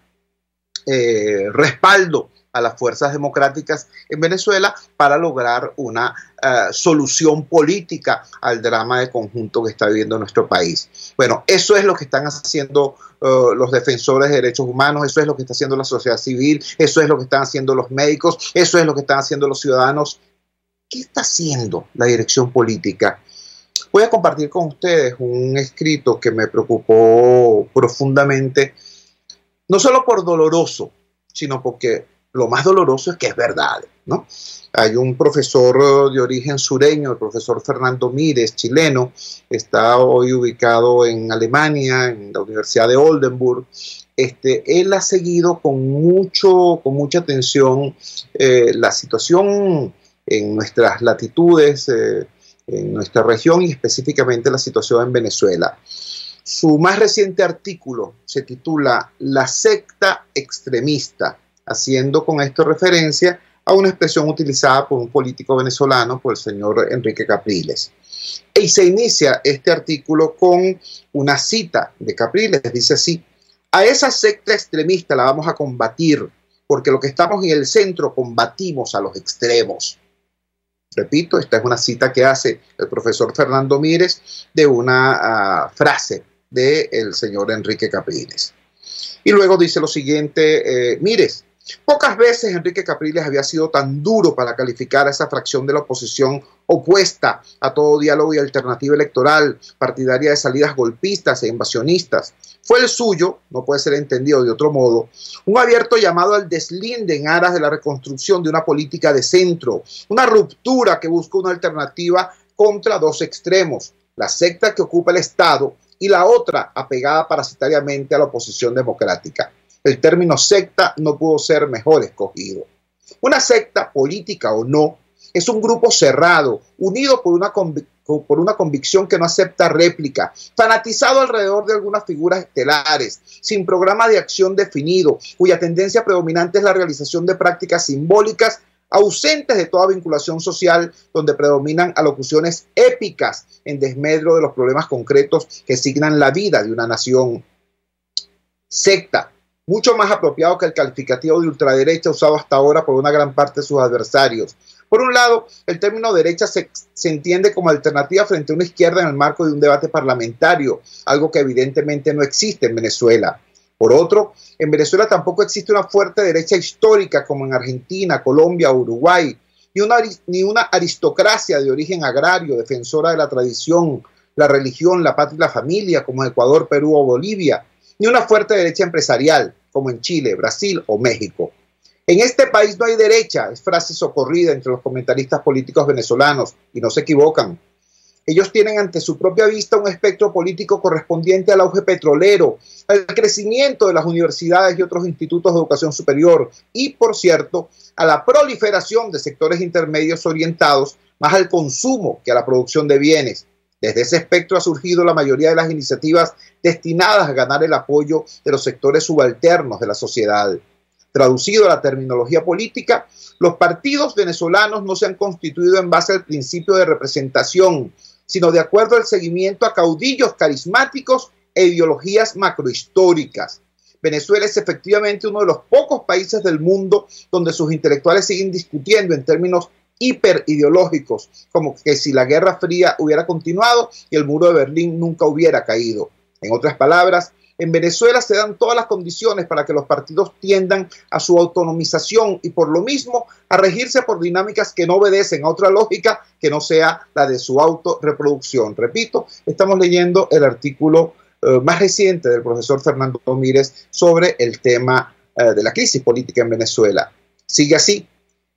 respaldo a las fuerzas democráticas en Venezuela para lograr una solución política al drama de conjunto que está viviendo nuestro país. Bueno, eso es lo que están haciendo los defensores de derechos humanos, eso es lo que está haciendo la sociedad civil, eso es lo que están haciendo los médicos, eso es lo que están haciendo los ciudadanos. ¿Qué está haciendo la dirección política? Voy a compartir con ustedes un escrito que me preocupó profundamente, no solo por doloroso, sino porque lo más doloroso es que es verdad, ¿no? Hay un profesor de origen sureño, el profesor Fernando Mírez, chileno, está hoy ubicado en Alemania, en la Universidad de Oldenburg. Él ha seguido con mucha atención la situación en nuestras latitudes, en nuestra región, y específicamente la situación en Venezuela. Su más reciente artículo se titula La secta extremista, haciendo con esto referencia a una expresión utilizada por un político venezolano, por el señor Enrique Capriles. Y se inicia este artículo con una cita de Capriles, dice así: a esa secta extremista la vamos a combatir, porque los que estamos en el centro combatimos a los extremos. Repito, esta es una cita que hace el profesor Fernando Mírez de una frase del señor Enrique Capriles. Y luego dice lo siguiente, Mírez: pocas veces Enrique Capriles había sido tan duro para calificar a esa fracción de la oposición opuesta a todo diálogo y alternativa electoral, partidaria de salidas golpistas e invasionistas. Fue el suyo, no puede ser entendido de otro modo, un abierto llamado al deslinde en aras de la reconstrucción de una política de centro, una ruptura que busca una alternativa contra dos extremos, la secta que ocupa el Estado y la otra apegada parasitariamente a la oposición democrática. El término secta no pudo ser mejor escogido. Una secta, política o no, es un grupo cerrado, unido por una convicción que no acepta réplica, fanatizado alrededor de algunas figuras estelares, sin programa de acción definido, cuya tendencia predominante es la realización de prácticas simbólicas, ausentes de toda vinculación social, donde predominan alocuciones épicas en desmedro de los problemas concretos que signan la vida de una nación. Secta, mucho más apropiado que el calificativo de ultraderecha usado hasta ahora por una gran parte de sus adversarios. Por un lado, el término derecha se entiende como alternativa frente a una izquierda en el marco de un debate parlamentario, algo que evidentemente no existe en Venezuela. Por otro, en Venezuela tampoco existe una fuerte derecha histórica como en Argentina, Colombia o Uruguay, ni una aristocracia de origen agrario, defensora de la tradición, la religión, la patria y la familia, como en Ecuador, Perú o Bolivia, ni una fuerte derecha empresarial, como en Chile, Brasil o México. En este país no hay derecha, es frase socorrida entre los comentaristas políticos venezolanos, y no se equivocan. Ellos tienen ante su propia vista un espectro político correspondiente al auge petrolero, al crecimiento de las universidades y otros institutos de educación superior y, por cierto, a la proliferación de sectores intermedios orientados más al consumo que a la producción de bienes. Desde ese espectro ha surgido la mayoría de las iniciativas destinadas a ganar el apoyo de los sectores subalternos de la sociedad. Traducido a la terminología política, los partidos venezolanos no se han constituido en base al principio de representación, sino de acuerdo al seguimiento a caudillos carismáticos e ideologías macrohistóricas. Venezuela es efectivamente uno de los pocos países del mundo donde sus intelectuales siguen discutiendo en términos hiperideológicos, como que si la Guerra Fría hubiera continuado y el muro de Berlín nunca hubiera caído. En otras palabras, en Venezuela se dan todas las condiciones para que los partidos tiendan a su autonomización y por lo mismo a regirse por dinámicas que no obedecen a otra lógica que no sea la de su autorreproducción. Repito, estamos leyendo el artículo más reciente del profesor Fernando Mírez sobre el tema de la crisis política en Venezuela. Sigue así.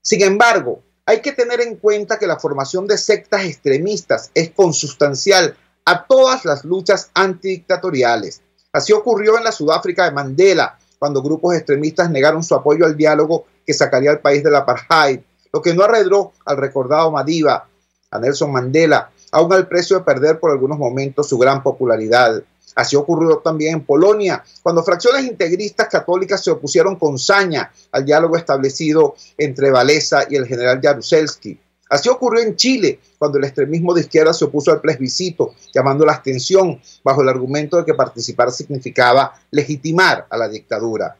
Sin embargo, hay que tener en cuenta que la formación de sectas extremistas es consustancial a todas las luchas antidictatoriales. Así ocurrió en la Sudáfrica de Mandela, cuando grupos extremistas negaron su apoyo al diálogo que sacaría al país del apartheid, lo que no arredró al recordado Madiba, a Nelson Mandela, aún al precio de perder por algunos momentos su gran popularidad. Así ocurrió también en Polonia, cuando fracciones integristas católicas se opusieron con saña al diálogo establecido entre Walesa y el general Jaruzelski. Así ocurrió en Chile, cuando el extremismo de izquierda se opuso al plebiscito, llamando la abstención bajo el argumento de que participar significaba legitimar a la dictadura.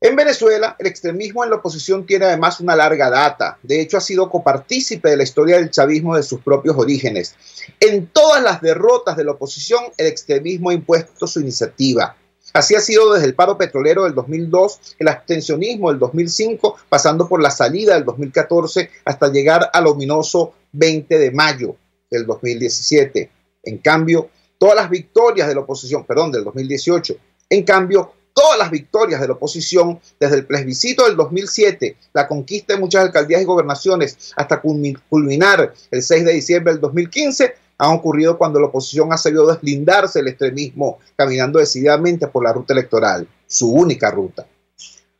En Venezuela, el extremismo en la oposición tiene además una larga data. De hecho, ha sido copartícipe de la historia del chavismo de sus propios orígenes. En todas las derrotas de la oposición, el extremismo ha impuesto su iniciativa. Así ha sido desde el paro petrolero del 2002, el abstencionismo del 2005, pasando por la salida del 2014 hasta llegar al ominoso 20 de mayo del 2017. En cambio, todas las victorias de la oposición, del 2018. En cambio, todas las victorias de la oposición, desde el plebiscito del 2007, la conquista de muchas alcaldías y gobernaciones, hasta culminar el 6 de diciembre del 2015, han ocurrido cuando la oposición ha sabido deslindarse del extremismo, caminando decididamente por la ruta electoral, su única ruta.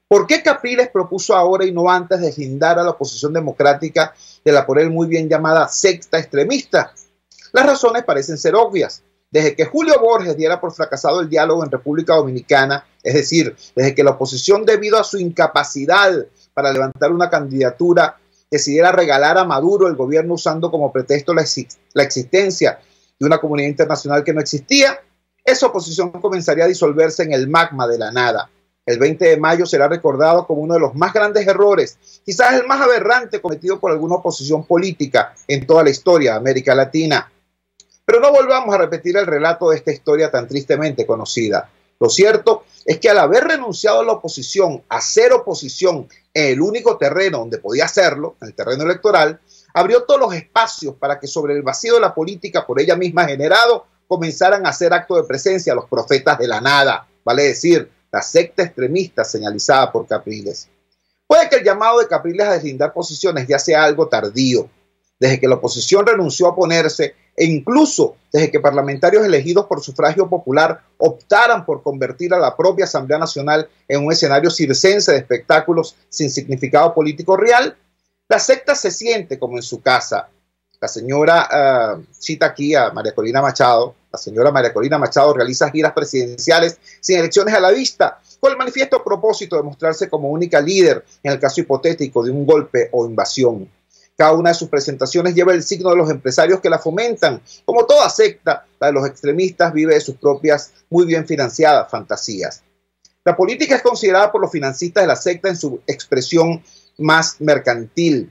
¿Por qué Capriles propuso ahora y no antes deslindar a la oposición democrática de la por él muy bien llamada secta extremista? Las razones parecen ser obvias. Desde que Julio Borges diera por fracasado el diálogo en República Dominicana, es decir, desde que la oposición, debido a su incapacidad para levantar una candidatura, decidiera regalar a Maduro el gobierno usando como pretexto la existencia de una comunidad internacional que no existía, esa oposición comenzaría a disolverse en el magma de la nada. El 20 de mayo será recordado como uno de los más grandes errores, quizás el más aberrante cometido por alguna oposición política en toda la historia de América Latina. Pero no volvamos a repetir el relato de esta historia tan tristemente conocida. Lo cierto es que al haber renunciado a la oposición a ser oposición en el único terreno donde podía hacerlo, en el terreno electoral, abrió todos los espacios para que sobre el vacío de la política por ella misma generado comenzaran a hacer acto de presencia los profetas de la nada, vale decir, la secta extremista señalizada por Capriles. Puede que el llamado de Capriles a deslindar posiciones ya sea algo tardío, desde que la oposición renunció a oponerse e incluso desde que parlamentarios elegidos por sufragio popular optaran por convertir a la propia Asamblea Nacional en un escenario circense de espectáculos sin significado político real, la secta se siente como en su casa. La señora cita aquí a María Corina Machado. La señora María Corina Machado realiza giras presidenciales sin elecciones a la vista, con el manifiesto propósito de mostrarse como única líder en el caso hipotético de un golpe o invasión. Cada una de sus presentaciones lleva el signo de los empresarios que la fomentan. Como toda secta, la de los extremistas vive de sus propias, muy bien financiadas fantasías. La política es considerada por los financistas de la secta en su expresión más mercantil.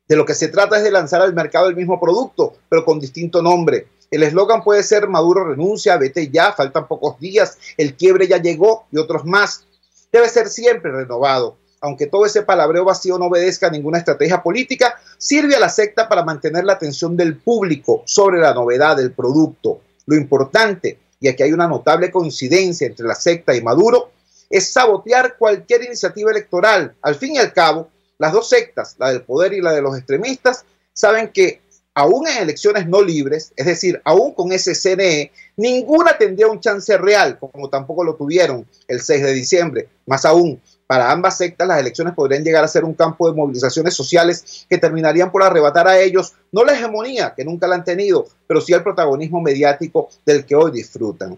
De lo que se trata es de lanzar al mercado el mismo producto, pero con distinto nombre. El eslogan puede ser Maduro renuncia, vete ya, faltan pocos días, el quiebre ya llegó y otros más. Debe ser siempre renovado. Aunque todo ese palabreo vacío no obedezca a ninguna estrategia política, sirve a la secta para mantener la atención del público sobre la novedad del producto. Lo importante, y aquí hay una notable coincidencia entre la secta y Maduro, es sabotear cualquier iniciativa electoral. Al fin y al cabo, las dos sectas, la del poder y la de los extremistas, saben que aún en elecciones no libres, es decir, aún con ese CNE, ninguna tendría un chance real, como tampoco lo tuvieron el 6 de diciembre. Más aún, para ambas sectas las elecciones podrían llegar a ser un campo de movilizaciones sociales que terminarían por arrebatar a ellos no la hegemonía, que nunca la han tenido, pero sí el protagonismo mediático del que hoy disfrutan.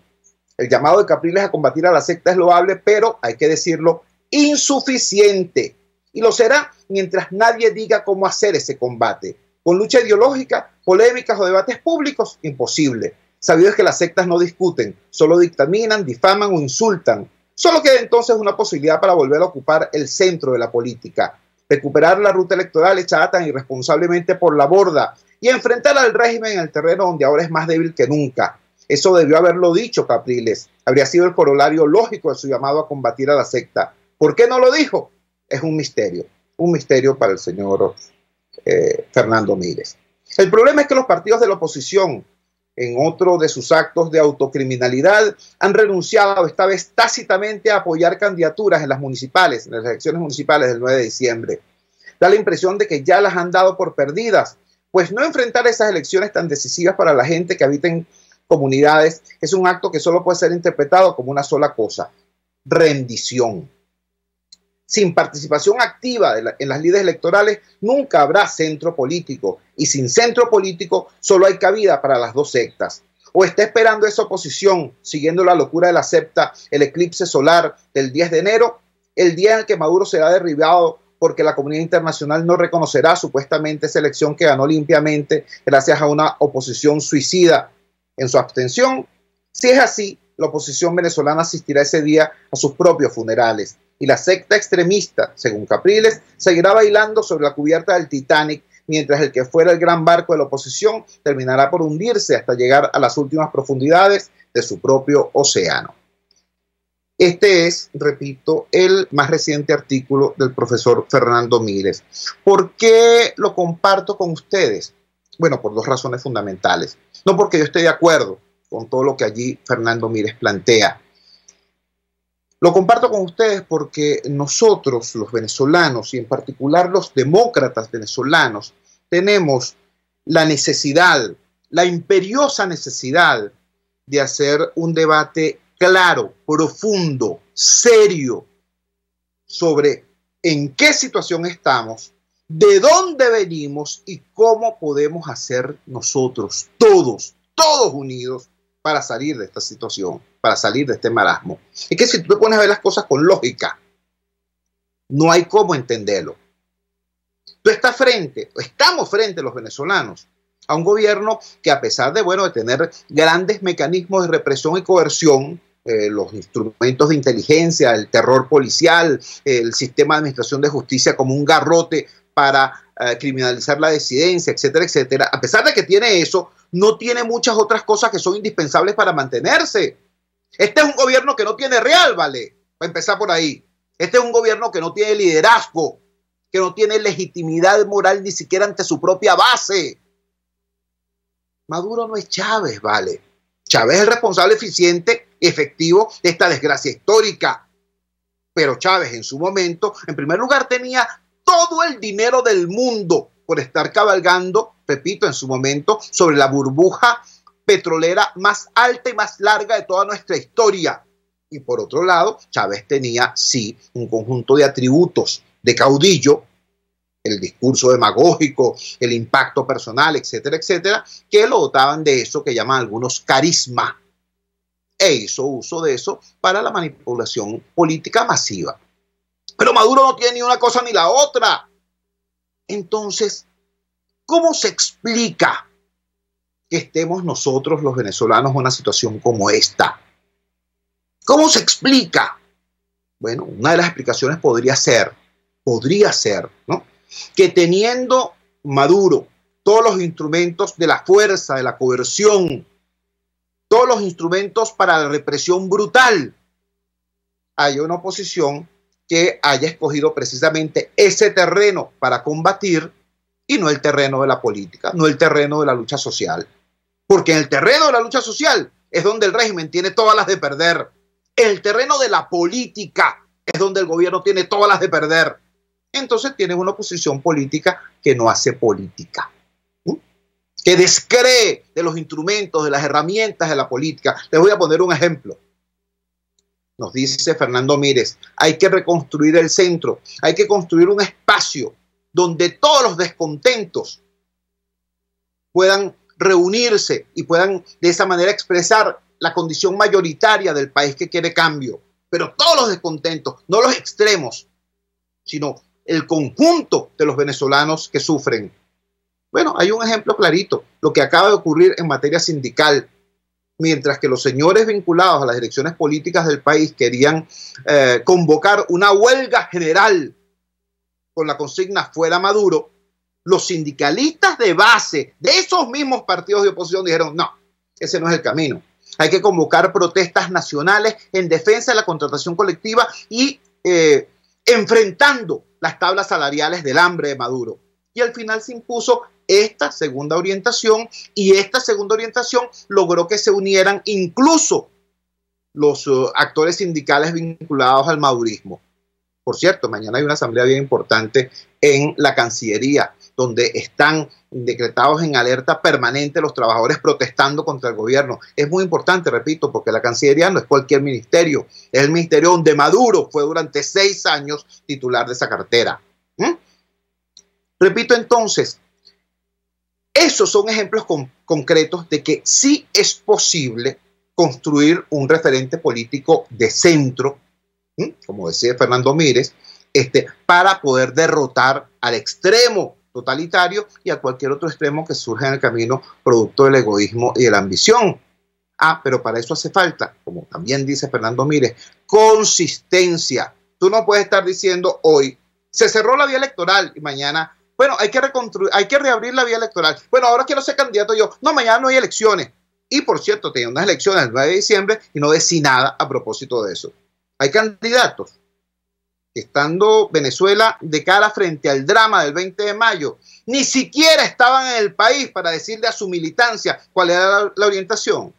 El llamado de Capriles a combatir a la secta es loable, pero, hay que decirlo, insuficiente. Y lo será mientras nadie diga cómo hacer ese combate. Con lucha ideológica, polémicas o debates públicos, imposible. Sabido es que las sectas no discuten, solo dictaminan, difaman o insultan. Solo queda entonces una posibilidad para volver a ocupar el centro de la política, recuperar la ruta electoral echada tan irresponsablemente por la borda y enfrentar al régimen en el terreno donde ahora es más débil que nunca. Eso debió haberlo dicho Capriles. Habría sido el corolario lógico de su llamado a combatir a la secta. ¿Por qué no lo dijo? Es un misterio para el señor Fernando Míguez. El problema es que los partidos de la oposición, en otro de sus actos de autocriminalidad, han renunciado esta vez tácitamente a apoyar candidaturas en las municipales, en las elecciones municipales del 9 de diciembre. Da la impresión de que ya las han dado por perdidas, pues no enfrentar esas elecciones tan decisivas para la gente que habita en comunidades es un acto que solo puede ser interpretado como una sola cosa: rendición. Sin participación activa en las lides electorales nunca habrá centro político, y sin centro político solo hay cabida para las dos sectas. O está esperando esa oposición, siguiendo la locura de la secta, el eclipse solar del 10 de enero, el día en el que Maduro será derribado porque la comunidad internacional no reconocerá supuestamente esa elección que ganó limpiamente gracias a una oposición suicida en su abstención. Si es así, la oposición venezolana asistirá ese día a sus propios funerales. Y la secta extremista, según Capriles, seguirá bailando sobre la cubierta del Titanic, mientras el que fuera el gran barco de la oposición terminará por hundirse hasta llegar a las últimas profundidades de su propio océano. Este es, repito, el más reciente artículo del profesor Fernando Míguez. ¿Por qué lo comparto con ustedes? Bueno, por dos razones fundamentales. No porque yo esté de acuerdo con todo lo que allí Fernando Míguez plantea. Lo comparto con ustedes porque nosotros, los venezolanos, y en particular los demócratas venezolanos, tenemos la necesidad, la imperiosa necesidad de hacer un debate claro, profundo, serio, sobre en qué situación estamos, de dónde venimos y cómo podemos hacer nosotros, todos unidos, para salir de esta situación, para salir de este marasmo. Es que si tú te pones a ver las cosas con lógica, no hay cómo entenderlo. Tú estamos frente los venezolanos a un gobierno que, a pesar de tener grandes mecanismos de represión y coerción, los instrumentos de inteligencia, el terror policial, el sistema de administración de justicia como un garrote para criminalizar la disidencia, etcétera, etcétera, a pesar de que tiene eso, no tiene muchas otras cosas que son indispensables para mantenerse. Este es un gobierno que no tiene real, ¿vale? Para empezar por ahí. Este es un gobierno que no tiene liderazgo, que no tiene legitimidad moral ni siquiera ante su propia base. Maduro no es Chávez, ¿vale? Chávez es el responsable eficiente y efectivo de esta desgracia histórica. Pero Chávez en su momento, en primer lugar, tenía todo el dinero del mundo por estar cabalgando, repito, en su momento, sobre la burbuja petrolera más alta y más larga de toda nuestra historia. Y por otro lado, Chávez tenía, sí, un conjunto de atributos de caudillo, el discurso demagógico, el impacto personal, etcétera, etcétera, que lo dotaban de eso que llaman algunos carisma. E hizo uso de eso para la manipulación política masiva. Pero Maduro no tiene ni una cosa ni la otra. Entonces, ¿cómo se explica que estemos nosotros los venezolanos en una situación como esta? ¿Cómo se explica? Bueno, una de las explicaciones podría ser, ¿no?, que teniendo Maduro todos los instrumentos de la fuerza, de la coerción, todos los instrumentos para la represión brutal, haya una oposición que haya escogido precisamente ese terreno para combatir y no el terreno de la política, no el terreno de la lucha social. Porque en el terreno de la lucha social es donde el régimen tiene todas las de perder. En el terreno de la política es donde el gobierno tiene todas las de perder. Entonces tienes una oposición política que no hace política, que descree de los instrumentos, de las herramientas de la política. Les voy a poner un ejemplo. Nos dice Fernando Mírez, hay que reconstruir el centro, hay que construir un espacio donde todos los descontentos puedan reunirse y puedan de esa manera expresar la condición mayoritaria del país que quiere cambio. Pero todos los descontentos, no los extremos, sino el conjunto de los venezolanos que sufren. Bueno, hay un ejemplo clarito, lo que acaba de ocurrir en materia sindical. Mientras que los señores vinculados a las direcciones políticas del país querían convocar una huelga general con la consigna fuera Maduro, los sindicalistas de base de esos mismos partidos de oposición dijeron, no, ese no es el camino. Hay que convocar protestas nacionales en defensa de la contratación colectiva y enfrentando las tablas salariales del hambre de Maduro. Y al final se impuso esta segunda orientación, y esta segunda orientación logró que se unieran incluso los actores sindicales vinculados al madurismo. Por cierto, mañana hay una asamblea bien importante en la Cancillería, donde están decretados en alerta permanente los trabajadores protestando contra el gobierno. Es muy importante, repito, porque la Cancillería no es cualquier ministerio, es el ministerio donde Maduro fue durante 6 años titular de esa cartera. Repito entonces, esos son ejemplos concretos de que sí es posible construir un referente político de centro, como decía Fernando Mírez, para poder derrotar al extremo totalitario y a cualquier otro extremo que surja en el camino producto del egoísmo y de la ambición. Pero para eso hace falta, como también dice Fernando Mírez, consistencia. Tú no puedes estar diciendo hoy, se cerró la vía electoral y mañana, bueno, hay que reconstruir, hay que reabrir la vía electoral. Bueno, ahora quiero ser candidato yo. No, mañana no hay elecciones. Y por cierto, tenía unas elecciones el 9 de diciembre y no decí nada a propósito de eso. Hay candidatos que, estando Venezuela de cara frente al drama del 20 de mayo, ni siquiera estaban en el país para decirle a su militancia cuál era la orientación.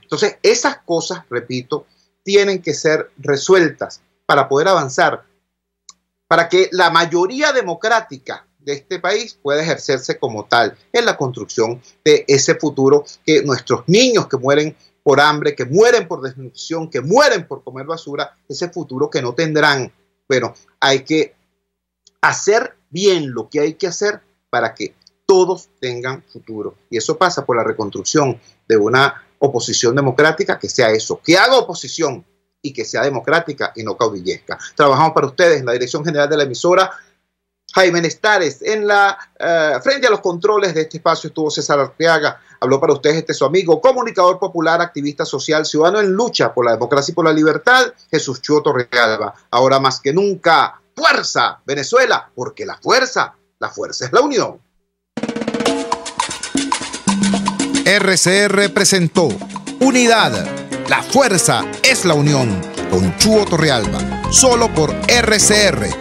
Entonces, esas cosas, repito, tienen que ser resueltas para poder avanzar, para que la mayoría democrática de este país pueda ejercerse como tal en la construcción de ese futuro que nuestros niños que mueren por hambre, que mueren por desnutrición, que mueren por comer basura, ese futuro que no tendrán. Bueno, hay que hacer bien lo que hay que hacer para que todos tengan futuro. Y eso pasa por la reconstrucción de una oposición democrática que sea eso, que haga oposición y que sea democrática y no caudillesca. Trabajamos para ustedes en la dirección general de la emisora, Jaime Nestares, frente a los controles de este espacio estuvo César Arteaga. Habló para ustedes su amigo, comunicador popular, activista social, ciudadano en lucha por la democracia y por la libertad, Jesús Chúo Torrealba. Ahora más que nunca, fuerza Venezuela, porque la fuerza es la unión. RCR presentó Unidad, la fuerza es la unión, con Chúo Torrealba, solo por RCR